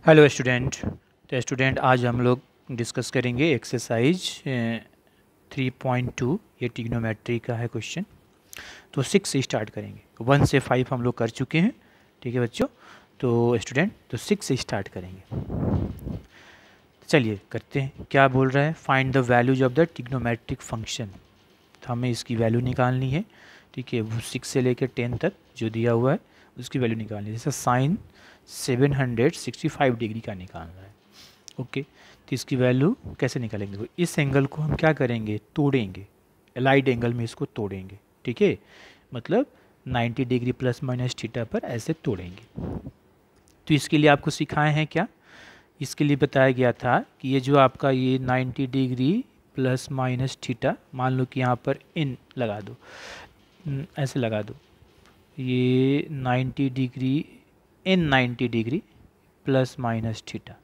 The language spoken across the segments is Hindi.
Hello student. तो स्टूडेंट आज हम लोग डिस्कस करेंगे एक्सरसाइज 3.2। ये ट्रिग्नोमेट्री का है क्वेश्चन। तो 6 से स्टार्ट करेंगे। 1 से 5 हम लोग कर चुके हैं, ठीक है बच्चों। तो स्टूडेंट तो 6 से स्टार्ट करेंगे। चलिए करते हैं। क्या बोल रहा है? Find the values of the trigonometric function. तो हमें इसकी वैल्यू निकालनी है, ठीक है। वो 6 से लेकर 10 तक जो दिया हुआ है उसकी वैल्यू निकालनी है। जैसे साइन 765 डिग्री का निकालना है, ओके। तो इसकी वैल्यू कैसे निकालेंगे? तो इस एंगल को हम क्या करेंगे? तोड़ेंगे, एलाइड एंगल में इसको तोड़ेंगे, ठीक है। मतलब 90 डिग्री प्लस माइनस थीटा पर ऐसे तोड़ेंगे। तो इसके लिए आपको सिखाए हैं क्या? इसके लिए बताया गया था कि ये जो आपका ये 90 डिग्री प्लस माइनस थीटा, मान लो कि यहाँ पर इन लगा दो, ऐसे लगा दो। ये 90 degree in 90 degree plus minus theta.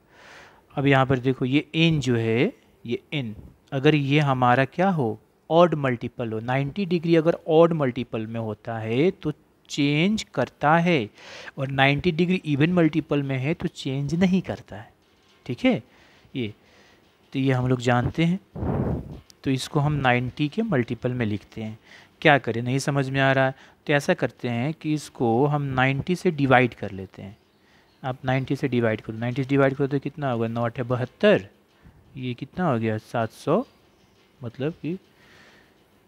अब यहाँ पर देखो ये इन जो है, ये इन अगर ये हमारा क्या हो, ऑड मल्टीपल हो, 90 डिग्री अगर ऑड मल्टीपल में होता है तो चेंज करता है, और 90 डिग्री इवन मल्टीपल में है तो चेंज नहीं करता है, ठीक है। ये तो ये हम लोग जानते हैं। तो इसको हम 90 के मल्टीपल में लिखते हैं। क्या करें? नहीं समझ में आ रहा है तो ऐसा करते हैं कि इसको हम 90 से डिवाइड कर लेते हैं। आप 90 से डिवाइड करो, 90 से डिवाइड करो तो कितना होगा? 9 8 72, ये कितना हो गया? 700, मतलब कि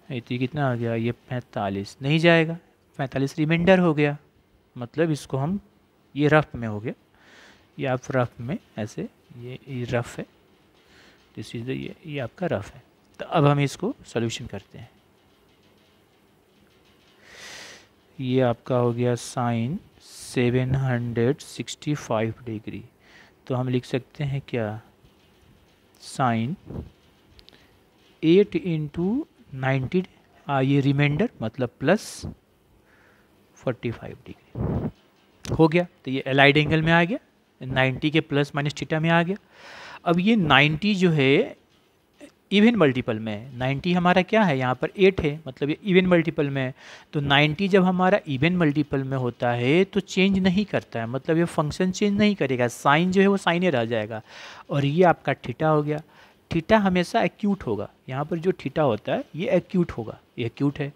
ये कितना हो गया? ये 45 नहीं जाएगा, 45 रिमाइंडर हो गया। मतलब इसको हम, ये रफ में हो गया, ये आप रफ में ऐसे, ये रफ है, दिस इज ये आपका रफ है। तो अब हम इसको सॉल्यूशन करते हैं। ये आपका हो गया साइन 765 डिग्री। तो हम लिख सकते हैं क्या? साइन 8 इंटू 90, ये रिमाइंडर मतलब प्लस 45 डिग्री हो गया। तो ये एलाइड एंगल में आ गया, 90 के प्लस माइनस थीटा में आ गया। अब ये 90 जो है इवन मल्टीपल में है। 90 हमारा क्या है? यहाँ पर 8 है, मतलब ये इवन मल्टीपल में है। तो 90 जब हमारा इवन मल्टीपल में होता है तो चेंज नहीं करता है, मतलब ये फंक्शन चेंज नहीं करेगा, साइन जो है वो साइन ही रह जाएगा। और ये आपका थीटा हो गया। थीटा हमेशा एक्यूट होगा, यहाँ पर जो थीटा होता है ये एक्यूट होगा, ये एक्यूट है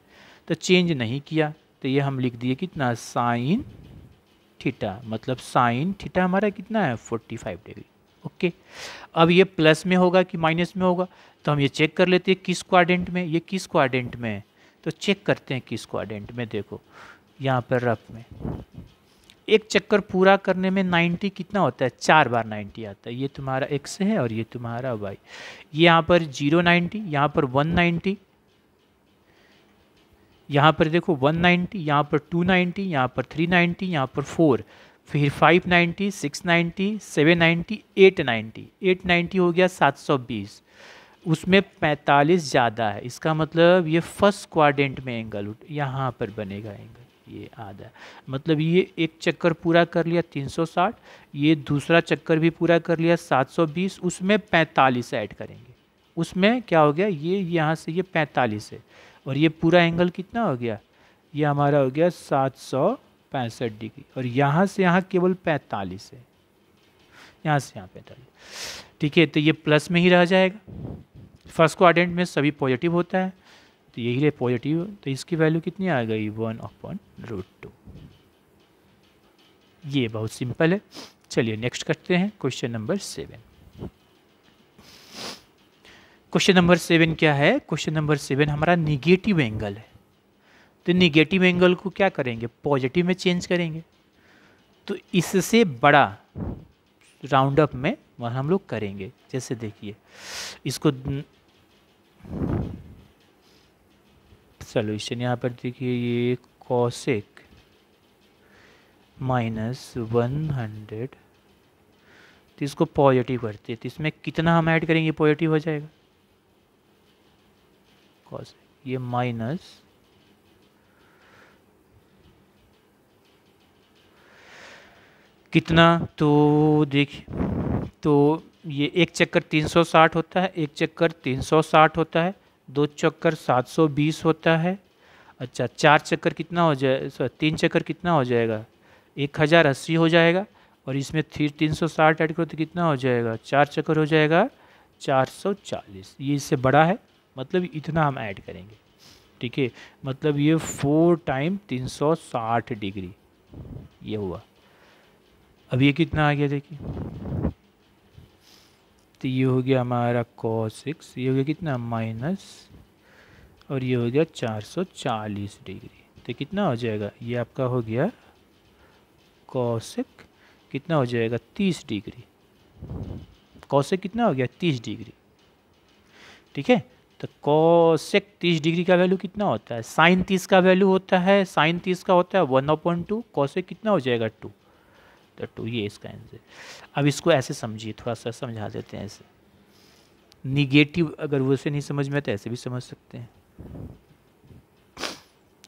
तो चेंज नहीं किया। तो ये हम लिख दिए कितना? साइन थीटा, मतलब साइन थीटा हमारा कितना है? 45 डिग्री, ओके। अब ये प्लस में होगा कि माइनस में होगा, तो हम ये चेक कर लेते हैं किस क्वाड्रेंट में, ये किस क्वाड्रेंट में है। तो चेक करते हैं किस क्वाड्रेंट में। देखो यहाँ पर रफ में एक चक्कर पूरा करने में 90 कितना होता है? 4 बार 90 आता है। ये तुम्हारा x है और ये तुम्हारा y। ये यहाँ पर 090, यहाँ पर 190, यहाँ पर देखो 190, यहाँ पर 290, यहाँ पर 390, यहाँ पर 4, फिर 590, 690, 790, 890, 890 हो गया 720। उसमें 45 ज़्यादा है, इसका मतलब ये फर्स्ट क्वाड्रेंट में एंगल यहाँ पर बनेगा एंगल, ये आधा। मतलब ये एक चक्कर पूरा कर लिया 360, ये दूसरा चक्कर भी पूरा कर लिया 720, उसमें 45 ऐड करेंगे। उसमें क्या हो गया? ये यहाँ से ये 45 है, और ये पूरा एंगल कितना हो गया? ये हमारा हो गया 765 डिग्री, और यहाँ से यहाँ केवल 45 है, यहाँ से यहाँ 45, ठीक है। तो ये प्लस में ही रह जाएगा। फर्स्ट क्वाड्रेंट में सभी पॉजिटिव होता है, तो यही रहे पॉजिटिव। तो इसकी वैल्यू कितनी आ गई? 1/√2। ये बहुत सिंपल है। चलिए नेक्स्ट करते हैं क्वेश्चन नंबर 7। क्वेश्चन नंबर 7 क्या है? क्वेश्चन नंबर 7 हमारा निगेटिव एंगल है। तो निगेटिव एंगल को क्या करेंगे? पॉजिटिव में चेंज करेंगे। तो इससे बड़ा राउंड अप में वह हम लोग करेंगे। जैसे देखिए इसको सॉल्यूशन यहाँ पर देखिए, ये कॉसेक -100, तो इसको पॉजिटिव करते हैं। तो इसमें कितना हम ऐड करेंगे पॉजिटिव हो जाएगा? कॉसेक ये माइनस कितना, तो देखिए, तो ये एक चक्कर 360 होता है, एक चक्कर 360 होता है, दो चक्कर 720 होता है। अच्छा, चार चक्कर कितना हो जाए? 3 चक्कर कितना हो जाएगा? 1080 हो जाएगा। और इसमें 360 ऐड करो तो कितना हो जाएगा, 4 चक्कर हो जाएगा 440। ये इससे बड़ा है, मतलब इतना हम ऐड करेंगे। ठीक है, मतलब ये 4 टाइम 360 डिग्री ये हुआ। अब ये कितना आ गया देखिए, तो ये हो गया हमारा cos x, ये हो गया कितना माइनस, और ये हो गया 440 डिग्री। तो कितना हो जाएगा, ये आपका हो गया cosec कितना हो जाएगा 30 डिग्री। cosec कितना हो गया 30 डिग्री। ठीक है, तो cosec 30 डिग्री का वैल्यू कितना होता है, साइन 30 का वैल्यू होता है, साइन 30 का होता है 1/2, cosec कितना हो जाएगा 2, तो 2 ये इसका आंसर। अब इसको ऐसे समझिए, थोड़ा सा समझा देते हैं ऐसे। निगेटिव अगर वैसे नहीं समझ में तो ऐसे भी समझ सकते हैं।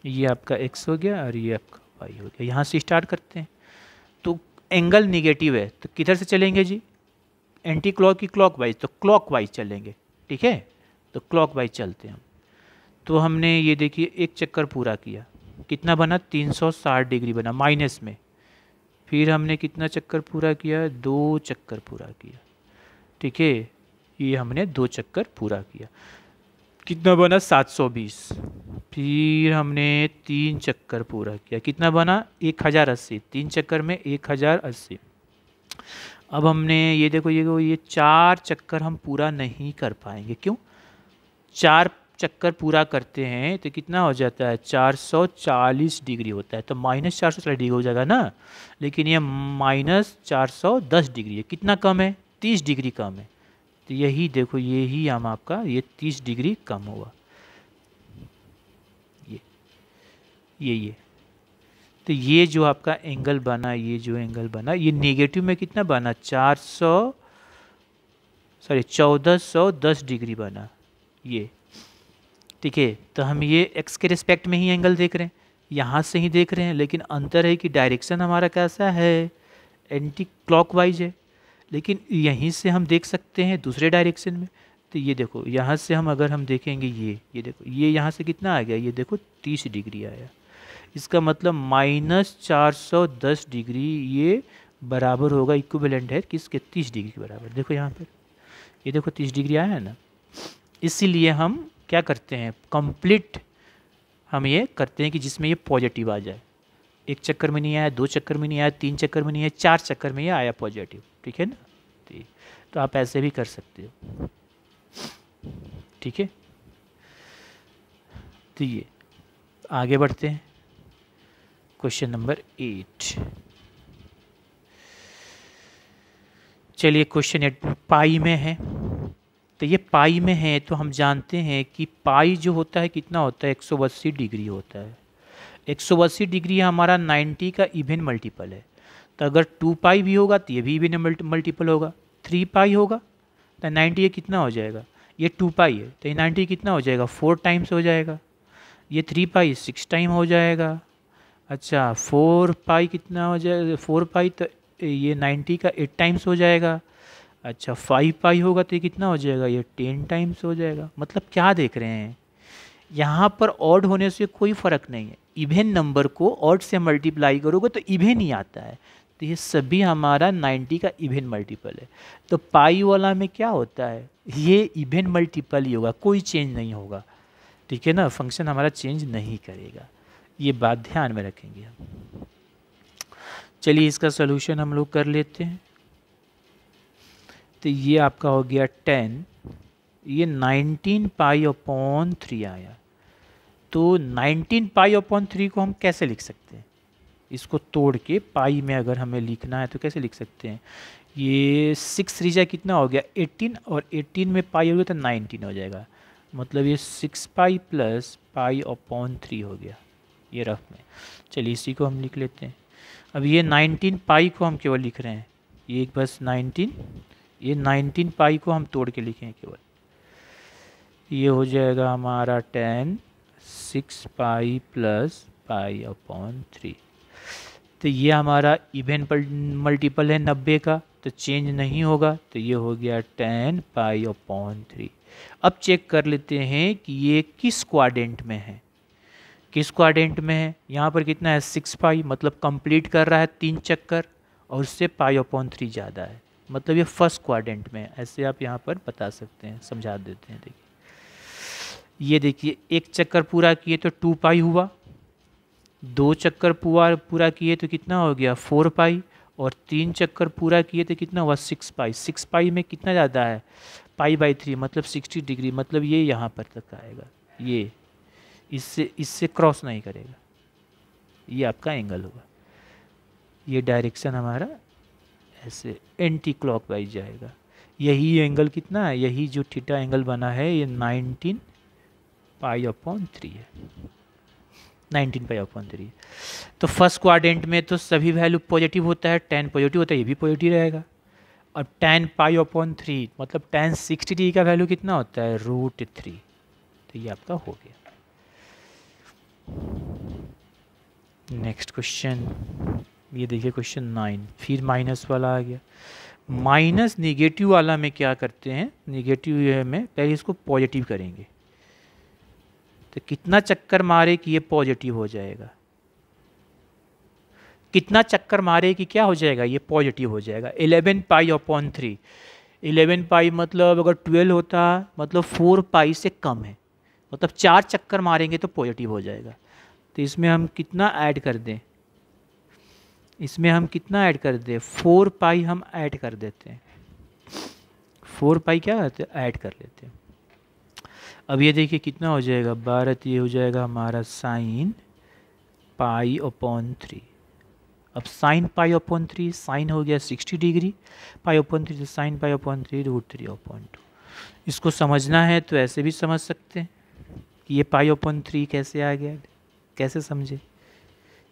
ये आपका x हो गया और ये आपका y हो गया। यहाँ से स्टार्ट करते हैं। तो एंगल निगेटिव है तो किधर से चलेंगे जी, एंटी क्लॉक की क्लॉकवाइज, तो क्लॉकवाइज चलेंगे। ठीक है, तो क्लॉकवाइज चलते हैं हम। तो हमने ये देखिए एक चक्कर पूरा किया, कितना बना 360 डिग्री बना माइनस में। फिर हमने कितना चक्कर पूरा किया, 2 चक्कर पूरा किया। ठीक है, ये हमने 2 चक्कर पूरा किया, कितना बना 720। फिर हमने 3 चक्कर पूरा किया, कितना बना 1080, 3 चक्कर में 1080। अब हमने ये देखो ये 4 चक्कर हम पूरा नहीं कर पाएंगे, क्यों, 4 चक्कर पूरा करते हैं तो कितना हो जाता है 440 डिग्री होता है, तो माइनस 440 डिग्री हो जाएगा ना। लेकिन ये माइनस 410 डिग्री है, कितना कम है 30 डिग्री कम है। तो यही देखो यही हम आपका ये 30 डिग्री कम हुआ, ये तो ये जो आपका एंगल बना, ये जो एंगल बना ये नेगेटिव में कितना बना 1410 डिग्री बना ये। ठीक है, तो हम ये x के रिस्पेक्ट में ही एंगल देख रहे हैं, यहाँ से ही देख रहे हैं, लेकिन अंतर है कि डायरेक्शन हमारा कैसा है, एंटी क्लॉकवाइज है, लेकिन यहीं से हम देख सकते हैं दूसरे डायरेक्शन में। तो ये देखो यहाँ से हम अगर हम देखेंगे ये देखो ये यहाँ से कितना आ गया, ये देखो 30 डिग्री आया। इसका मतलब माइनस 410 डिग्री ये बराबर होगा, इक्विवेलेंट है किसके 30 डिग्री के बराबर। देखो यहाँ पर ये देखो 30 डिग्री आया है ना। इसीलिए हम क्या करते हैं, कंप्लीट हम ये करते हैं कि जिसमें ये पॉजिटिव आ जाए। 1 चक्कर में नहीं आया, 2 चक्कर में नहीं आया, 3 चक्कर में नहीं आया, 4 चक्कर में ये आया पॉजिटिव। ठीक है ना, तो आप ऐसे भी कर सकते हो। ठीक है, तो ये आगे बढ़ते हैं, क्वेश्चन नंबर 8। चलिए क्वेश्चन 8 पाई में है। तो ये पाई में है तो हम जानते हैं कि पाई जो होता है कितना होता है 180 डिग्री होता है। 180 डिग्री हमारा 90 का इवन मल्टीपल है। तो अगर 2 पाई भी होगा तो ये भी इवन मल्टीपल होगा। 3 पाई होगा तो 90 ये कितना हो जाएगा, ये 2 पाई है तो ये 90 कितना हो जाएगा 4 टाइम्स हो जाएगा। ये 3 पाई 6 टाइम हो जाएगा। अच्छा 4 पाई कितना हो जाएगा, 4 पाई तो ये 90 का 8 टाइम्स हो जाएगा। अच्छा 5 पाई होगा तो ये कितना हो जाएगा, ये 10 टाइम्स हो जाएगा। मतलब क्या देख रहे हैं, यहाँ पर ऑड होने से कोई फ़र्क नहीं है, इवन नंबर को ऑड से मल्टीप्लाई करोगे तो इवन ही आता है। तो ये सभी हमारा 90 का इवन मल्टीपल है। तो पाई वाला में क्या होता है, ये इवन मल्टीपल ही होगा, कोई चेंज नहीं होगा। ठीक है ना, फंक्शन हमारा चेंज नहीं करेगा, ये बात ध्यान में रखेंगे हम। चलिए इसका सोल्यूशन हम लोग कर लेते हैं। तो ये आपका हो गया 10, ये 19 पाई अपॉन 3 आया। तो 19 पाई अपॉन 3 को हम कैसे लिख सकते हैं, इसको तोड़ के पाई में अगर हमें लिखना है तो कैसे लिख सकते हैं। ये 6 3 कितना हो गया 18, और 18 में पाई हो गया तो 19 हो जाएगा। मतलब ये 6 पाई प्लस पाई अपॉन 3 हो गया, ये रफ में। चलिए इसी को हम लिख लेते हैं। अब ये 19 पाई को हम केवल लिख रहे हैं, ये बस 19, ये 19 पाई को हम तोड़ के लिखें केवल। ये हो जाएगा हमारा 10 6 पाई प्लस पाई अपॉन 3। तो ये हमारा इवन मल्टीपल है 90 का, तो चेंज नहीं होगा। तो ये हो गया 10 पाई अपॉन 3। अब चेक कर लेते हैं कि ये किस क्वाड्रेंट में है, किस क्वाड्रेंट में है। यहाँ पर कितना है 6 पाई, मतलब कंप्लीट कर रहा है 3 चक्कर, और उससे पाई अपॉन 3 ज़्यादा है, मतलब ये फर्स्ट क्वाड्रेंट में है। ऐसे आप यहाँ पर बता सकते हैं, समझा देते हैं। देखिए ये देखिए, एक चक्कर पूरा किए तो 2 पाई हुआ, 2 चक्कर पूरा किए तो कितना हो गया 4 पाई, और 3 चक्कर पूरा किए तो कितना हुआ 6 पाई। 6 पाई में कितना ज़्यादा है पाई बाई 3, मतलब 60 डिग्री, मतलब ये यहाँ पर तक आएगा, ये इससे क्रॉस नहीं करेगा, ये आपका एंगल होगा। ये डायरेक्शन हमारा ऐसे एंटी क्लॉकवाइज जाएगा। यही एंगल कितना है, यही जो थीटा एंगल बना है ये 19 पाई अपॉन 3 है, 19 पाई अपॉन 3। तो फर्स्ट क्वाड्रेंट में तो सभी वैल्यू पॉजिटिव होता है, tan पॉजिटिव होता है, ये भी पॉजिटिव रहेगा। अब tan पाई अपॉन 3 मतलब tan 60 डिग्री का वैल्यू कितना होता है √3, तो ये आपका हो गया। नेक्स्ट क्वेश्चन, ये देखिए क्वेश्चन 9, फिर माइनस वाला आ गया। माइनस निगेटिव वाला में क्या करते हैं, निगेटिव में पहले इसको पॉजिटिव करेंगे, तो कितना चक्कर मारे कि ये पॉजिटिव हो जाएगा, कितना चक्कर मारे कि क्या हो जाएगा ये पॉजिटिव हो जाएगा। 11 पाई अपॉन 3, 11 पाई मतलब अगर 12 होता मतलब 4 पाई से कम है, मतलब 4 चक्कर मारेंगे तो पॉजिटिव हो जाएगा। तो इसमें हम कितना ऐड कर दें, इसमें हम कितना ऐड कर दें 4 पाई हम ऐड कर देते हैं, 4 पाई क्या करते हैं ऐड कर लेते हैं। अब ये देखिए कितना हो जाएगा 12, ये हो जाएगा हमारा साइन पाई अपॉन 3। अब साइन पाई अपॉन 3, साइन हो गया 60 degree, pi upon 3 sine pi upon 3 √3 upon 2। इसको समझना है तो ऐसे भी समझ सकते हैं कि ये पाई अपॉन 3 कैसे आ गया, कैसे समझे,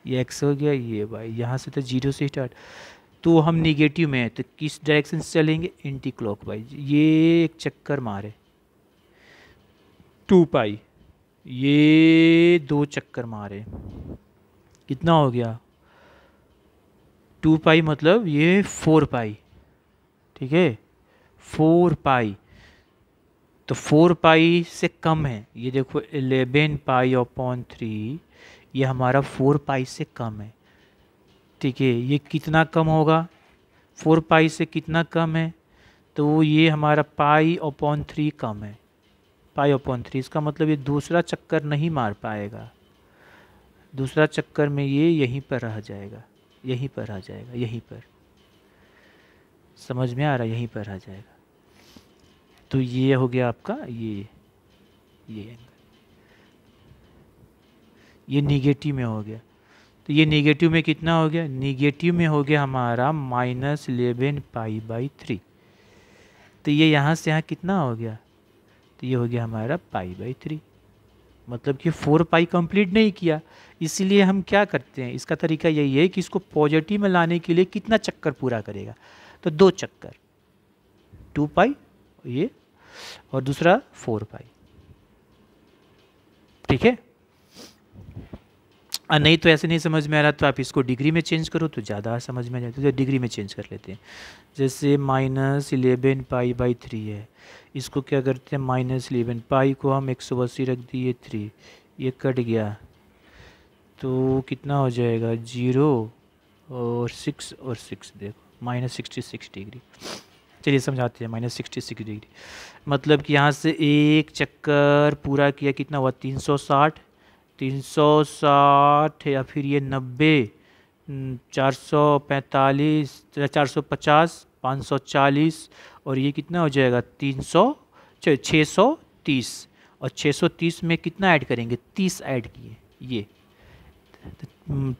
ये x हो गया, ये y, यहाँ से तो 0 से स्टार्ट, तो हम निगेटिव में है तो किस डायरेक्शन से चलेंगे एंटी क्लॉकवाइज। ये एक चक्कर मारे 2 पाई, ये 2 चक्कर मारे, कितना हो गया 2 पाई मतलब ये 4 पाई, ठीक है 4 पाई, तो 4 पाई से कम है, ये देखो 11 पाई अपॉन 3 ये हमारा 4 पाई से कम है, ठीक है। ये कितना कम होगा 4 पाई से कितना कम है, तो ये हमारा पाई अपॉन 3 कम है, पाई अपॉन 3, इसका मतलब ये दूसरा चक्कर नहीं मार पाएगा, दूसरा चक्कर में ये यहीं पर रह जाएगा, यहीं पर रह जाएगा, यहीं पर, समझ में आ रहा है, यहीं पर रह जाएगा। तो ये हो गया आपका ये एंगल, ये निगेटिव में हो गया। तो ये निगेटिव में कितना हो गया, निगेटिव में हो गया हमारा -11 पाई बाई 3। तो ये यहाँ से यहाँ कितना हो गया, तो ये हो गया हमारा पाई बाई 3, मतलब कि 4 पाई कंप्लीट नहीं किया। इसीलिए हम क्या करते हैं, इसका तरीका यही है कि इसको पॉजिटिव में लाने के लिए कितना चक्कर पूरा करेगा, तो 2 चक्कर, 2 पाई ये और दूसरा 4 पाई, ठीक है। नहीं तो ऐसे नहीं समझ में आ रहा तो आप इसको डिग्री में चेंज करो तो ज़्यादा समझ में आ जाता है, तो डिग्री में चेंज कर लेते हैं। जैसे -11 पाई बाई 3 है, इसको क्या करते हैं -11 पाई को हम 180 रख दिए 3, ये कट गया तो कितना हो जाएगा 0 और 6 और 6, देखो -66 डिग्री। चलिए समझाते हैं, -66 डिग्री मतलब कि यहाँ से एक चक्कर पूरा किया कितना हुआ 360, 360 या फिर ये 90, 445, 450, 540 और ये कितना हो जाएगा 630, और 630 में कितना ऐड करेंगे 30 ऐड किए, ये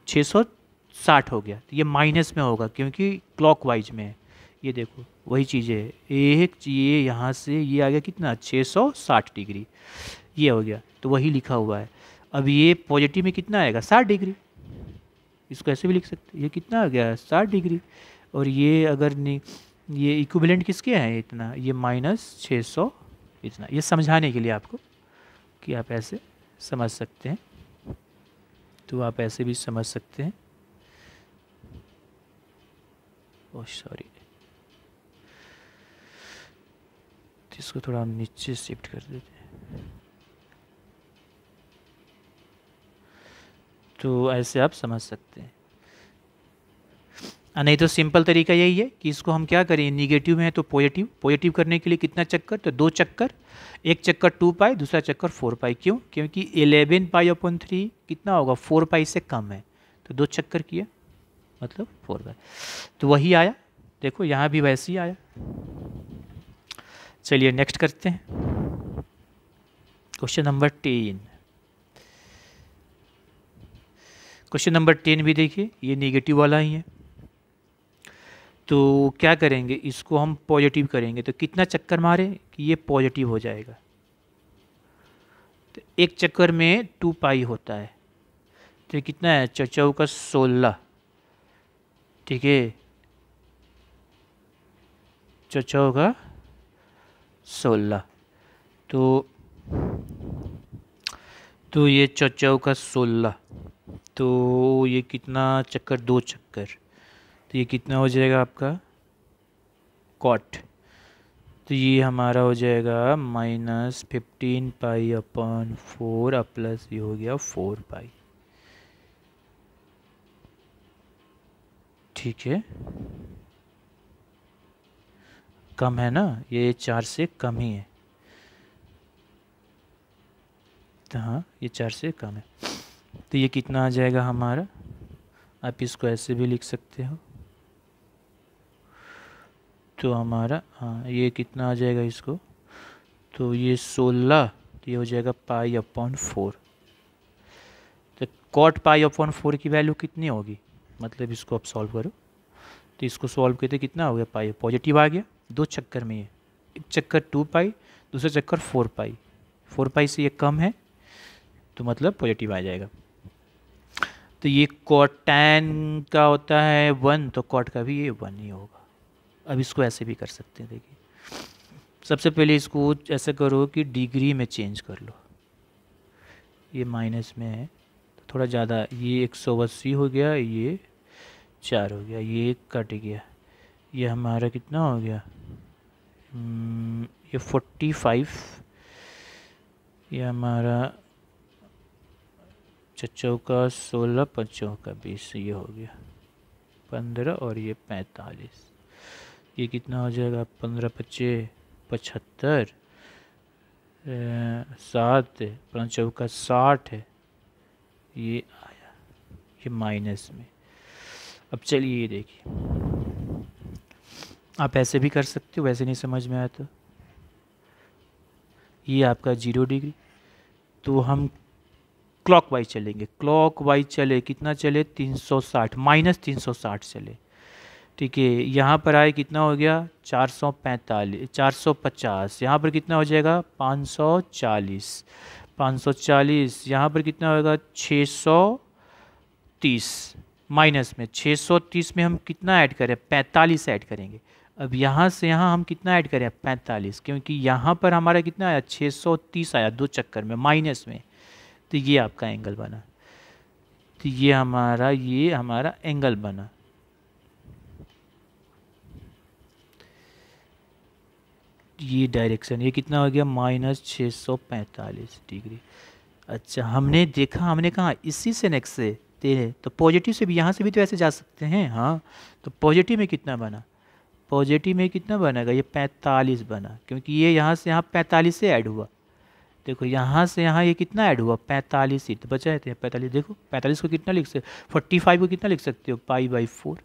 660 हो गया। तो ये माइनस में होगा क्योंकि क्लॉकवाइज में है, ये देखो वही चीज़ है, एक ये यहाँ से ये आ गया कितना 660 डिग्री, ये हो गया, तो वही लिखा हुआ है। अब ये पॉजिटिव में कितना आएगा 60 डिग्री, इसको ऐसे भी लिख सकते हैं, ये कितना आ गया 60 डिग्री, और ये अगर नहीं, ये इक्विवेलेंट किसके हैं इतना, ये -600 इतना, ये समझाने के लिए आपको कि आप ऐसे समझ सकते हैं, तो आप ऐसे भी समझ सकते हैं। ओह सॉरी, इसको थोड़ा नीचे शिफ्ट कर देते हैं, तो ऐसे आप समझ सकते हैं। नहीं तो सिंपल तरीका यही है कि इसको हम क्या करें, निगेटिव में है तो पॉजिटिव, पॉजिटिव करने के लिए कितना चक्कर, तो 2 चक्कर, एक चक्कर 2 पाई, दूसरा चक्कर 4 पाई। क्यों? क्योंकि 11 पाई अपॉन 3 कितना होगा, 4 पाई से कम है, तो 2 चक्कर किया मतलब 4 पाई, तो वही आया। देखो यहाँ भी वैसे ही आया। चलिए नेक्स्ट करते हैं, क्वेश्चन नंबर 10। क्वेश्चन नंबर 10 भी देखिए, ये नेगेटिव वाला ही है। तो क्या करेंगे, इसको हम पॉजिटिव करेंगे, तो कितना चक्कर मारे कि ये पॉजिटिव हो जाएगा। तो एक चक्कर में 2 पाई होता है, तो ये कितना है, 4 का 16, ठीक है, 4 का 16, तो ये 4 का 16, तो ये कितना चक्कर, 2 चक्कर, तो ये कितना हो जाएगा आपका कॉट, तो ये हमारा हो जाएगा -15 पाई अपॉन 4 और प्लस ये हो गया 4 पाई, ठीक है, कम है ना, ये 4 से कम ही है, तो हाँ ये 4 से कम है, तो ये कितना आ जाएगा हमारा, आप इसको ऐसे भी लिख सकते हो, तो हमारा हाँ ये कितना आ जाएगा इसको, तो ये 16, तो ये हो जाएगा पाई अपॉन 4, तो कॉट पाई अपॉन 4 की वैल्यू कितनी होगी, मतलब इसको आप सॉल्व करो, तो इसको सॉल्व करते कितना हो गया, पाई पॉजिटिव आ गया, 2 चक्कर में ये, एक चक्कर 2 पाई, दूसरा चक्कर 4 पाई, 4 पाई से ये कम है, तो मतलब पॉजिटिव आ जाएगा। तो ये कॉट tan का होता है 1, तो कॉट का भी ये 1 ही होगा। अब इसको ऐसे भी कर सकते हैं, देखिए सबसे पहले इसको ऐसे करो कि डिग्री में चेंज कर लो, ये माइनस में है तो थोड़ा ज़्यादा, ये 180 हो गया, ये 4 हो गया, ये कट गया, ये हमारा कितना हो गया, ये 45, ये हमारा 4 का 16, 5 का 20, ये हो गया 15 और ये 45, ये कितना हो जाएगा, 15 25 75, 7 5 का 60 है, ये आया, ये माइनस में। अब चलिए ये देखिए, आप ऐसे भी कर सकते हो, वैसे नहीं समझ में आया तो ये आपका 0 डिग्री, तो हम क्लॉकवाइज चलेंगे, क्लॉकवाइज चले, कितना चले, 360 -360 चले, ठीक है, यहाँ पर आए कितना हो गया, 445 450, यहाँ पर कितना हो जाएगा 540 540, यहाँ पर कितना होगा 630, माइनस में 630 में हम कितना ऐड करें, 45 ऐड करेंगे। अब यहाँ से यहाँ हम कितना ऐड करें, 45, क्योंकि यहाँ पर हमारा कितना आया, 630 आया 2 चक्कर में माइनस में, तो ये आपका एंगल बना, तो ये हमारा एंगल बना। ये डायरेक्शन, ये कितना हो गया, -645 डिग्री। अच्छा हमने देखा, हमने कहा इसी से नेक्स्ट से तेरे, तो पॉजिटिव से भी, यहाँ से भी तो ऐसे जा सकते हैं, हाँ, तो पॉजिटिव में कितना बना, पॉजिटिव में कितना बनेगा, ये 45 बना, क्योंकि ये यहाँ से यहाँ 45 से ऐड हुआ, देखो यहाँ से यहाँ ये कितना ऐड हुआ, 45 ही तो बचा है, 45, देखो 45 को कितना लिख सकते, 45 को कितना लिख सकते हो, π/4,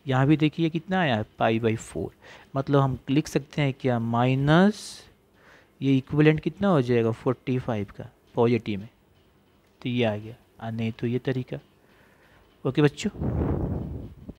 यहाँ भी देखिए कितना आया, π/4, मतलब हम लिख सकते हैं क्या, माइनस ये इक्विवेलेंट कितना हो जाएगा 45 का पॉजिटिव में, तो ये आ गया, नहीं तो ये तरीका। ओके बच्चों।